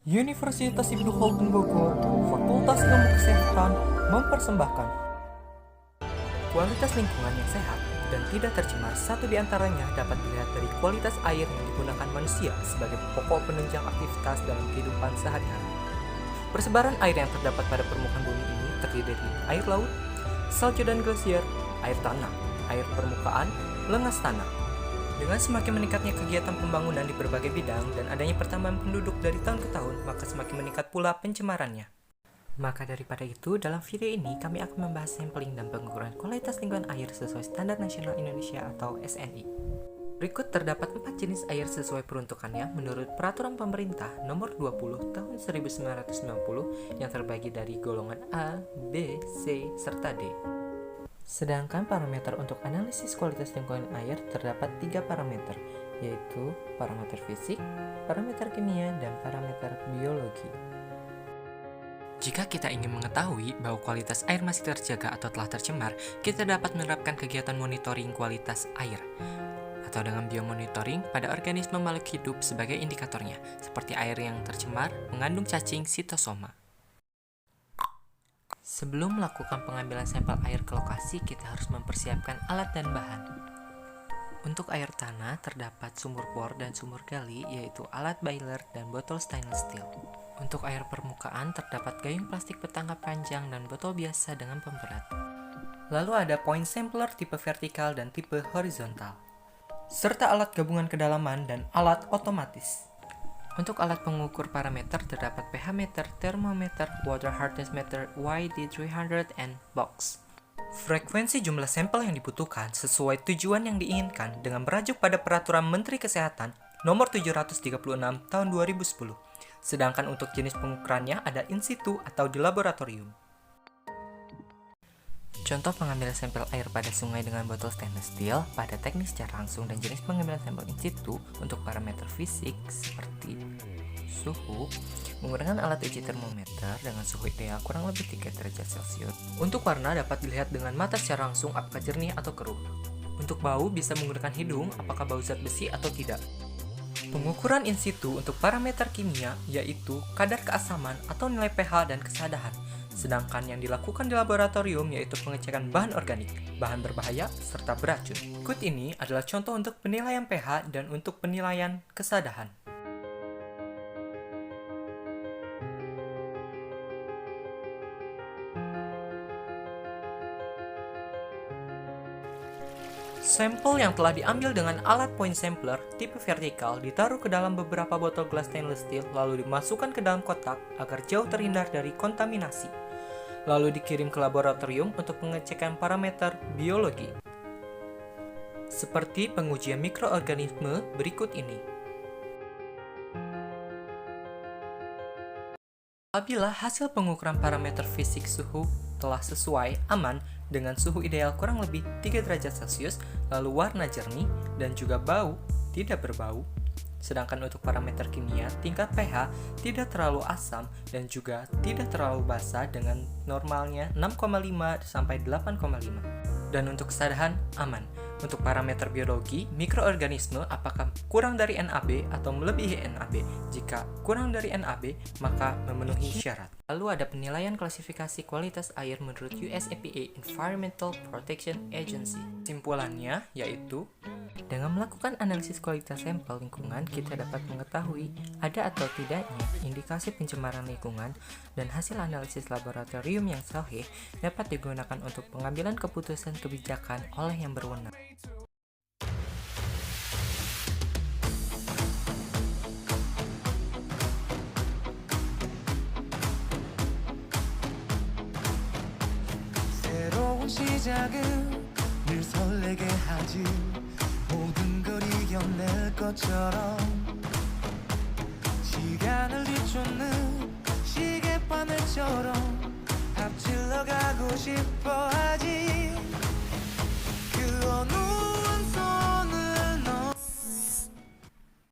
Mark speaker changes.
Speaker 1: Universitas Ibnu Khaldun Bogor, Fakultas Ilmu Kesehatan mempersembahkan kualitas lingkungan yang sehat dan tidak tercemar. Satu di antaranya dapat dilihat dari kualitas air yang digunakan manusia sebagai pokok penunjang aktivitas dalam kehidupan sehari-hari. Persebaran air yang terdapat pada permukaan bumi ini terdiri dari air laut, salju dan glasier, air tanah, air permukaan, lengas tanah. Dengan semakin meningkatnya kegiatan pembangunan di berbagai bidang dan adanya pertambahan penduduk dari tahun ke tahun, maka semakin meningkat pula pencemarannya. Maka daripada itu, dalam video ini kami akan membahas sampling dan pengukuran kualitas lingkungan air sesuai Standar Nasional Indonesia atau SNI. Berikut terdapat 4 jenis air sesuai peruntukannya menurut Peraturan Pemerintah Nomor 20 Tahun 1990 yang terbagi dari golongan A, B, C, serta D. Sedangkan parameter untuk analisis kualitas lingkungan air terdapat 3 parameter, yaitu parameter fisik, parameter kimia, dan parameter biologi. Jika kita ingin mengetahui bahwa kualitas air masih terjaga atau telah tercemar, kita dapat menerapkan kegiatan monitoring kualitas air, atau dengan biomonitoring pada organisme makhluk hidup sebagai indikatornya, seperti air yang tercemar mengandung cacing sitosoma. Sebelum melakukan pengambilan sampel air ke lokasi, kita harus mempersiapkan alat dan bahan. Untuk air tanah, terdapat sumur bor dan sumur gali, yaitu alat boiler dan botol stainless steel. Untuk air permukaan, terdapat gayung plastik bertangkap panjang dan botol biasa dengan pemberat. Lalu ada point sampler tipe vertikal dan tipe horizontal, serta alat gabungan kedalaman dan alat otomatis. Untuk alat pengukur parameter terdapat pH meter, termometer, water hardness meter, YD300, and box. Frekuensi jumlah sampel yang dibutuhkan sesuai tujuan yang diinginkan dengan merujuk pada Peraturan Menteri Kesehatan Nomor 736 Tahun 2010. Sedangkan untuk jenis pengukurannya ada in situ atau di laboratorium. Contoh pengambilan sampel air pada sungai dengan botol stainless steel pada teknik secara langsung dan jenis pengambilan sampel in situ untuk parameter fisik seperti suhu menggunakan alat uji termometer dengan suhu ideal kurang lebih 3 derajat Celcius. Untuk warna dapat dilihat dengan mata secara langsung apakah jernih atau keruh. Untuk bau bisa menggunakan hidung apakah bau zat besi atau tidak. Pengukuran in situ untuk parameter kimia yaitu kadar keasaman atau nilai pH dan kesadahan. Sedangkan yang dilakukan di laboratorium yaitu pengecekan bahan organik, bahan berbahaya, serta beracun. Berikut ini adalah contoh untuk penilaian pH dan untuk penilaian kesadahan. Sampel yang telah diambil dengan alat point sampler tipe vertikal ditaruh ke dalam beberapa botol gelas stainless steel lalu dimasukkan ke dalam kotak agar jauh terhindar dari kontaminasi. Lalu dikirim ke laboratorium untuk pengecekan parameter biologi. Seperti pengujian mikroorganisme berikut ini. Apabila hasil pengukuran parameter fisik suhu telah sesuai, aman, dengan suhu ideal kurang lebih 3 derajat Celcius, lalu warna jernih, dan juga bau, tidak berbau. Sedangkan untuk parameter kimia, tingkat pH tidak terlalu asam dan juga tidak terlalu basa dengan normalnya 6,5 sampai 8,5. Dan untuk kesadahan, aman. Untuk parameter biologi, mikroorganisme apakah kurang dari NAB atau melebihi NAB. Jika kurang dari NAB, maka memenuhi syarat. Lalu ada penilaian klasifikasi kualitas air menurut US EPA Environmental Protection Agency. Simpulannya yaitu, dengan melakukan analisis kualitas sampel lingkungan, kita dapat mengetahui ada atau tidaknya indikasi pencemaran lingkungan dan hasil analisis laboratorium yang sahih dapat digunakan untuk pengambilan keputusan kebijakan oleh yang berwenang.
Speaker 2: 시작은 늘 설레게 하지 모든 걸 이겨낼 것처럼 시간을 뒤쫓는 시계바늘처럼 앞질러 가고 싶어